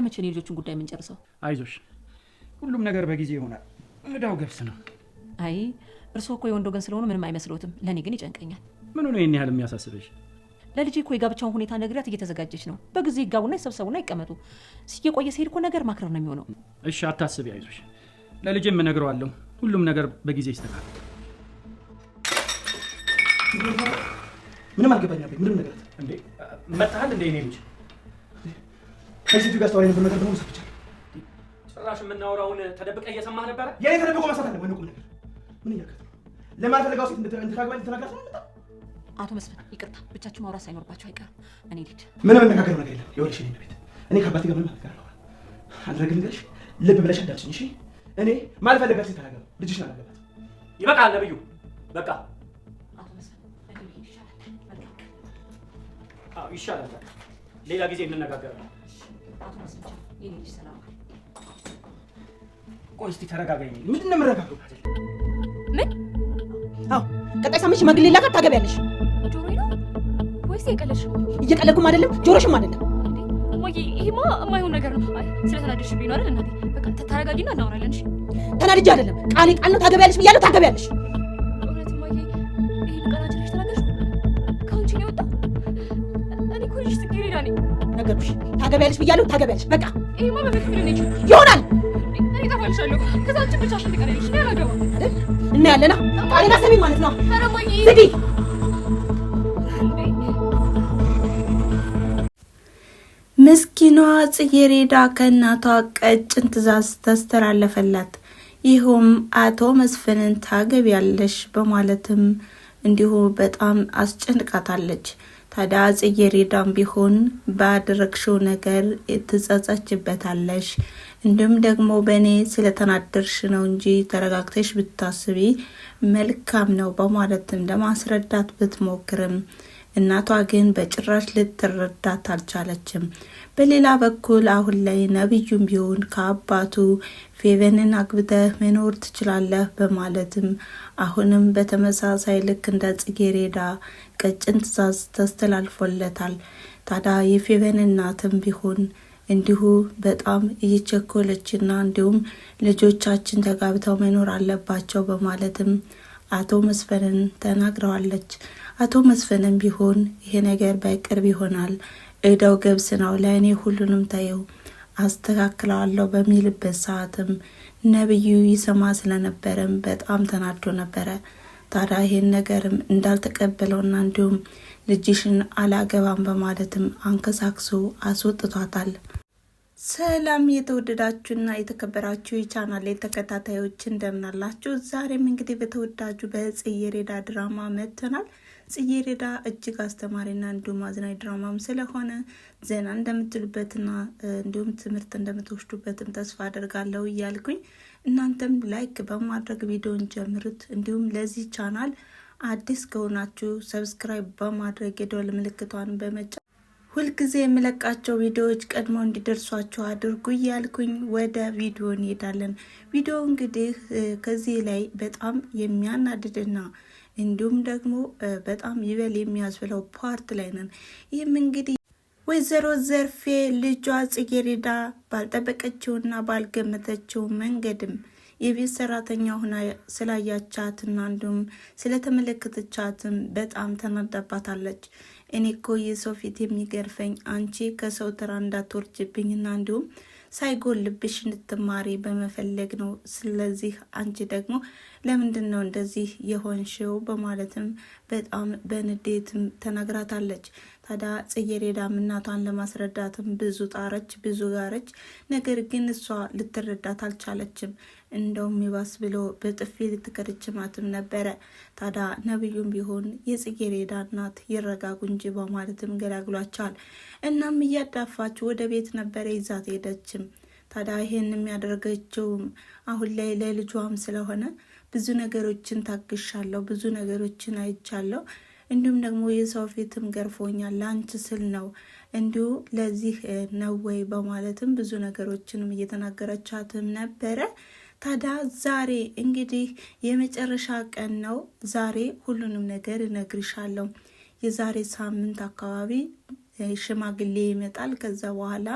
መቼ ነው ልጆቹን ጉዳይ ምን ጨርሰው? አይዞሽ ሁሉም ነገር በጊዜ ይሆናል። እዳው ገብስ ነው። አይ እርሶ እኮ የወንዶ ግን ስለሆነ ምንም አይመስሎትም። ለኔ ግን ይጨንቀኛል። ምን ነው ይሄን ያህል የሚያሳስብሽ? ለልጄ እኮ የጋብቻውን ሁኔታ ነግሪያት እየተዘጋጀች ነው። በጊዜ ይጋቡና ይሰብሰቡና ይቀመጡ። ሲቆየ ሲሄድ እኮ ነገር ማክረር ነው የሚሆነው። እሺ አታስቢ፣ አይዞሽ። ለልጄም እነግረዋለሁ። ሁሉም ነገር በጊዜ ይስተካከላል። ምንም አልገባኝም። ምንም ነገር እንዴ መጣሃል እንዴ? እኔ ልጅ ከዚህ ጋር ስታወራ ነበር ነገር ደግሞ ሰጥቻለሁ። ጭራሽ የምናወራውን ተደብቀ እየሰማህ ነበር? የኔ ተደብቆ ማሳት አለ ወይ? ነገር ምን እያከተ ነው? ለማልፈልጋው ሴት እንድትራግባኝ ተናገርኩ ነው መጣ። አቶ መስፍን ይቅርታ፣ ብቻችሁ ማውራት ሳይኖርባችሁ አይቀርም። እኔ ልጅ ምንም እንነጋገረው ነገር የለም። ይኸውልሽ እኔ ቤት እኔ ከአባቴ ጋር ምንም አልነጋገረው አልረግም ልሽ ልብ ብለሽ አዳልሽኝ። እሺ እኔ ማልፈልጋት ሴት ተናገረው ልጅሽን አላገባት። ይበቃል ነብዩ በቃ። አቶ መስፍን እንዴ ይሻላል። አዎ ይሻላል። ሌላ ጊዜ እንነጋገራለን። አቶ መስፍን የኔ ልጅ ሰላም። ቆይ እስቲ ተረጋጋኝ። ምንድን ነው የምረጋጋው? ምን? አዎ ቀጣይ ሳምንት ሽማግሌ ላካት ታገቢያለሽ። ጆሮዬ ነው ወይስ የቀለድሽ? እየቀለድኩም አይደለም ጆሮሽም አይደለም። እማዬ ይሄማ የማይሆን ነገር ነው። ስለተናደድሽብኝ ነው አይደል እናቴ? በቃ ተረጋጊና እናወራለን። እሺ ተናድጄ አይደለም ቃል ነው። ታገቢያለሽ ብያለሁ ታገቢያለሽ። እውነት እማዬ ይሄን ቃል አንቺ ነሽ ተናገርሽ? ከአንቺ ነው የወጣው? እኔ እኮ ልጅሽ ጽጌረዳ ነኝ። ነገርኩሽ ታገቢያለሽ ብያለሁ ታገቢያለሽ። በቃ ይሄማ በፍቅር ነው እንጂ ይሆናል። እኔ እጠፋልሻለሁ። ከዛ አንቺ ብቻሽን ትቀሪያለሽ። እኔ አላገባም አይደል? እና ያለና ቃልና ሰሚ ማለት ነው። ኧረ እማዬ ዝጊ። ምስኪኗ ጽጌረዳ ከእናቷ ቀጭን ትዕዛዝ ተስተላለፈላት። ይህም አቶ መስፍንን ታገቢያለሽ በማለትም እንዲሁ በጣም አስጨንቃታለች። ታዲያ ጽጌረዳም ቢሆን ባደረግሽው ነገር ትጸጸችበታለሽ፣ እንዲሁም ደግሞ በእኔ ስለተናደርሽ ነው እንጂ ተረጋግተሽ ብታስቢ መልካም ነው በማለትም ለማስረዳት ብትሞክርም እናቷ ግን በጭራሽ ልትረዳት አልቻለችም። በሌላ በኩል አሁን ላይ ነብዩም ቢሆን ከአባቱ ፌቨንን አግብተህ መኖር ትችላለህ በማለትም አሁንም በተመሳሳይ ልክ እንደ ጽጌረዳ ቀጭን ትዕዛዝ ተስተላልፎለታል። ታዲያ የፌቨን እናትም ቢሆን እንዲሁ በጣም እየቸኮለችና እንዲሁም ልጆቻችን ተጋብተው መኖር አለባቸው በማለትም አቶ መስፍንን ተናግረዋለች። አቶ መስፍንም ቢሆን ይሄ ነገር በቅርብ ይሆናል፣ እዳው ገብስ ነው፣ ለእኔ ሁሉንም ታየው አስተካክለዋለሁ በሚልበት ሰዓትም ነብዩ ይሰማ ስለነበረም በጣም ተናዶ ነበረ። ታዲያ ይሄን ነገርም እንዳልተቀበለውና እንዲሁም ልጅሽን አላገባም በማለትም አንከሳክሶ አስወጥቷታል። ሰላም የተወደዳችሁና የተከበራችሁ የቻናሌ ተከታታዮች እንደምናላችሁ። ዛሬም እንግዲህ በተወዳጁ በጽጌረዳ ድራማ መጥተናል። ጽጌረዳ እጅግ አስተማሪና እንዲሁም አዝናኝ ድራማም ስለሆነ ዘና እንደምትሉበትና እንዲሁም ትምህርት እንደምትወስዱበትም ተስፋ አደርጋለሁ እያልኩኝ እናንተም ላይክ በማድረግ ቪዲዮን ጀምሩት። እንዲሁም ለዚህ ቻናል አዲስ ከሆናችሁ ሰብስክራይብ በማድረግ የደወል ምልክቷን በመጫን ሁልጊዜ የምለቃቸው ቪዲዮዎች ቀድሞ እንዲደርሷችሁ አድርጉ እያልኩኝ ወደ ቪዲዮ እንሄዳለን። ቪዲዮ እንግዲህ ከዚህ ላይ በጣም የሚያናድድና እንዲሁም ደግሞ በጣም ይበል የሚያስብለው ፓርት ላይ ነን። ይህም እንግዲህ ወይዘሮ ዘርፌ ልጇ ጽጌረዳ ባልጠበቀችውና ባልገመተችው መንገድም የቤት ሰራተኛ ሆና ስላያቻትና እንዲሁም ስለተመለከተቻትም በጣም ተናዳባታለች። እኔ እኮ የሰው ፊት የሚገርፈኝ አንቺ ከሰው ተራ እንዳትወርጅብኝና እንዲሁም ሳይጎልብሽ እንድትማሪ በመፈለግ ነው። ስለዚህ አንቺ ደግሞ ለምንድን ነው እንደዚህ የሆንሽው በማለትም በጣም በንዴትም ተናግራታለች። ታዲያ ጽጌረዳም እናቷን ለማስረዳትም ብዙ ጣረች፣ ብዙ ጋረች። ነገር ግን እሷ ልትረዳት አልቻለችም። እንደውም ይባስ ብሎ በጥፊ ልትከርችማትም ነበረ። ታዲያ ነብዩም ቢሆን የጽጌረዳ እናት ይረጋጉ እንጂ በማለትም ገላግሏቸዋል። እናም እያዳፋች ወደ ቤት ነበረ ይዛት ሄደችም። ታዲያ ይሄን የሚያደርገችውም አሁን ላይ ለልጇም ስለሆነ ብዙ ነገሮችን ታግሻለሁ፣ ብዙ ነገሮችን አይቻለሁ፣ እንዲሁም ደግሞ የሰው ፊትም ገርፎኛል፣ ላንቺ ስል ነው እንዲሁ ለዚህ ነው ወይ በማለትም ብዙ ነገሮችንም እየተናገረቻትም ነበረ። ታዲያ ዛሬ እንግዲህ የመጨረሻ ቀን ነው። ዛሬ ሁሉንም ነገር እነግርሻለሁ። የዛሬ ሳምንት አካባቢ ሽማግሌ ይመጣል። ከዛ በኋላ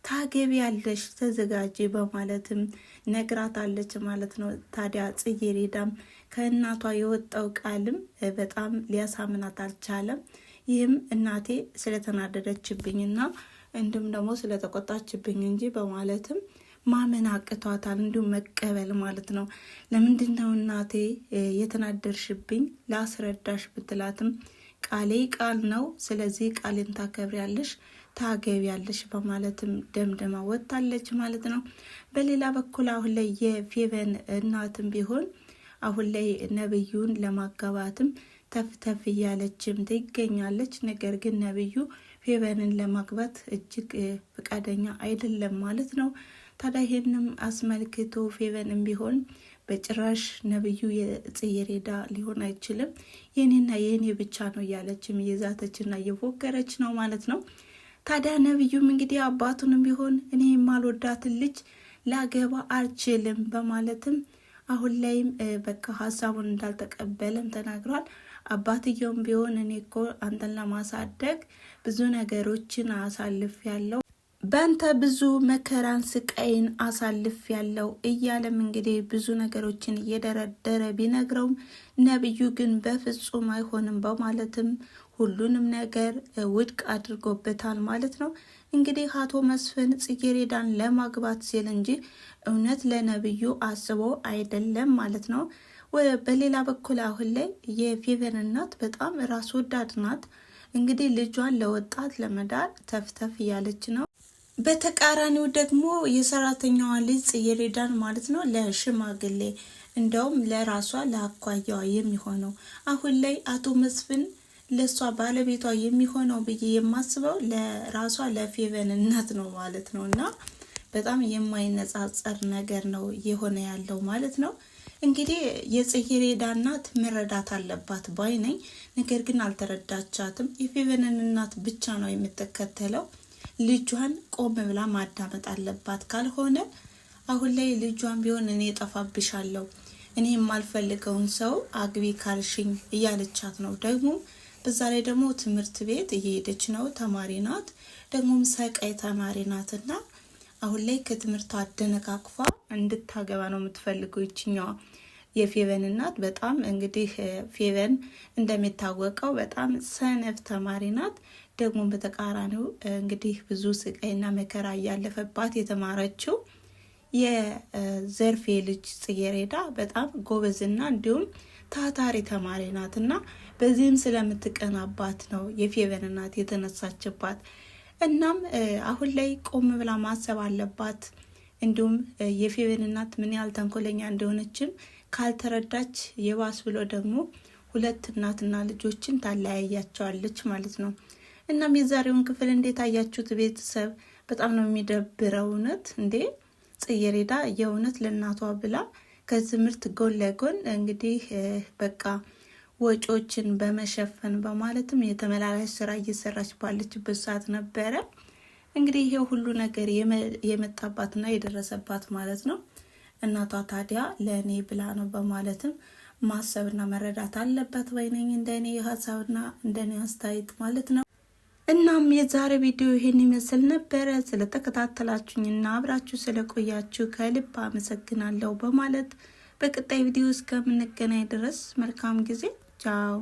ታገቢያለሽ ተዘጋጂ በማለትም ነግራታለች ማለት ነው። ታዲያ ጽጌረዳም ከእናቷ የወጣው ቃልም በጣም ሊያሳምናት አልቻለም። ይህም እናቴ ስለተናደደችብኝና እንዲሁም ደግሞ ስለተቆጣችብኝ እንጂ በማለትም ማመን አቅቷታል፣ እንዲሁም መቀበል ማለት ነው። ለምንድነው እናቴ የተናደርሽብኝ ላስረዳሽ ብትላትም ቃሌ ቃል ነው፣ ስለዚህ ቃሌን ታከብሪያለሽ ታገቢያለሽ በማለትም ደምደማ ወጣለች ማለት ነው። በሌላ በኩል አሁን ላይ የፌቨን እናትም ቢሆን አሁን ላይ ነብዩን ለማጋባትም ተፍተፍ እያለችም ትገኛለች። ነገር ግን ነብዩ ፌቨንን ለማግባት እጅግ ፈቃደኛ አይደለም ማለት ነው። ታዲያ ይህንም አስመልክቶ ፌቨንም ቢሆን በጭራሽ ነብዩ የጽጌረዳ ሊሆን አይችልም፣ የኔና የኔ ብቻ ነው እያለችም እየዛተችና እየፎከረች ነው ማለት ነው። ታዲያ ነብዩም እንግዲህ አባቱንም ቢሆን እኔ የማልወዳትን ልጅ ላገባ አልችልም በማለትም አሁን ላይም በቃ ሀሳቡን እንዳልተቀበለም ተናግሯል። አባትየውም ቢሆን እኔ እኮ አንተን ለማሳደግ ብዙ ነገሮችን አሳልፍ ያለው በአንተ ብዙ መከራን ስቃይን አሳልፍ ያለው እያለም እንግዲህ ብዙ ነገሮችን እየደረደረ ቢነግረውም ነብዩ ግን በፍጹም አይሆንም በማለትም ሁሉንም ነገር ውድቅ አድርጎበታል ማለት ነው። እንግዲህ አቶ መስፍን ጽጌረዳን ለማግባት ሲል እንጂ እውነት ለነብዩ አስቦ አይደለም ማለት ነው። በሌላ በኩል አሁን ላይ የፌቨን እናት በጣም ራስ ወዳድ ናት። እንግዲህ ልጇን ለወጣት ለመዳር ተፍተፍ እያለች ነው። በተቃራኒው ደግሞ የሰራተኛዋ ልጅ ጽጌረዳን ማለት ነው ለሽማግሌ እንደውም ለራሷ ለአኳያዋ የሚሆነው አሁን ላይ አቶ መስፍን ለሷ ባለቤቷ የሚሆነው ብዬ የማስበው ለራሷ ለፌቨን እናት ነው ማለት ነው። እና በጣም የማይነጻጸር ነገር ነው የሆነ ያለው ማለት ነው። እንግዲህ የጽጌረዳ እናት መረዳት አለባት ባይ ነኝ። ነገር ግን አልተረዳቻትም። የፌቨንን እናት ብቻ ነው የምትከተለው። ልጇን ቆም ብላ ማዳመጥ አለባት። ካልሆነ አሁን ላይ ልጇን ቢሆን እኔ ጠፋብሻለሁ፣ እኔ የማልፈልገውን ሰው አግቢ ካልሽኝ እያለቻት ነው። ደግሞ በዛ ላይ ደግሞ ትምህርት ቤት እየሄደች ነው፣ ተማሪ ናት፣ ደግሞም ሰቃይ ተማሪ ናትና አሁን ላይ ከትምህርቷ አደነቃቅፋ እንድታገባ ነው የምትፈልገው ይችኛዋ የፌቨን እናት። በጣም እንግዲህ ፌቨን እንደሚታወቀው በጣም ሰነፍ ተማሪ ናት። ደግሞ በተቃራኒው እንግዲህ ብዙ ስቃይና መከራ እያለፈባት የተማረችው የዘርፌ ልጅ ጽጌረዳ በጣም ጎበዝና እንዲሁም ታታሪ ተማሪ ናትና በዚህም ስለምትቀናባት ነው የፌቨን እናት የተነሳችባት። እናም አሁን ላይ ቆም ብላ ማሰብ አለባት። እንዲሁም የፌቨን እናት ምን ያህል ተንኮለኛ እንደሆነችም ካልተረዳች የባስ ብሎ ደግሞ ሁለት እናትና ልጆችን ታለያያቸዋለች ማለት ነው። እናም የዛሬውን ክፍል እንዴት አያችሁት ቤተሰብ? በጣም ነው የሚደብረው እውነት። እንዴ ጽጌረዳ የእውነት ለእናቷ ብላ ከትምህርት ጎን ለጎን እንግዲህ በቃ ወጪዎችን በመሸፈን በማለትም የተመላላሽ ስራ እየሰራች ባለችበት ሰዓት ነበረ እንግዲህ ይሄ ሁሉ ነገር የመጣባትና የደረሰባት ማለት ነው። እናቷ ታዲያ ለእኔ ብላ ነው በማለትም ማሰብና መረዳት አለበት ወይነኝ እንደኔ ሀሳብና እንደኔ አስተያየት ማለት ነው። እናም የዛሬ ቪዲዮ ይሄን ይመስል ነበረ። ስለተከታተላችሁኝና አብራችሁ ስለቆያችሁ ከልብ አመሰግናለሁ በማለት በቀጣይ ቪዲዮ እስከምንገናኝ ድረስ መልካም ጊዜ። ቻው።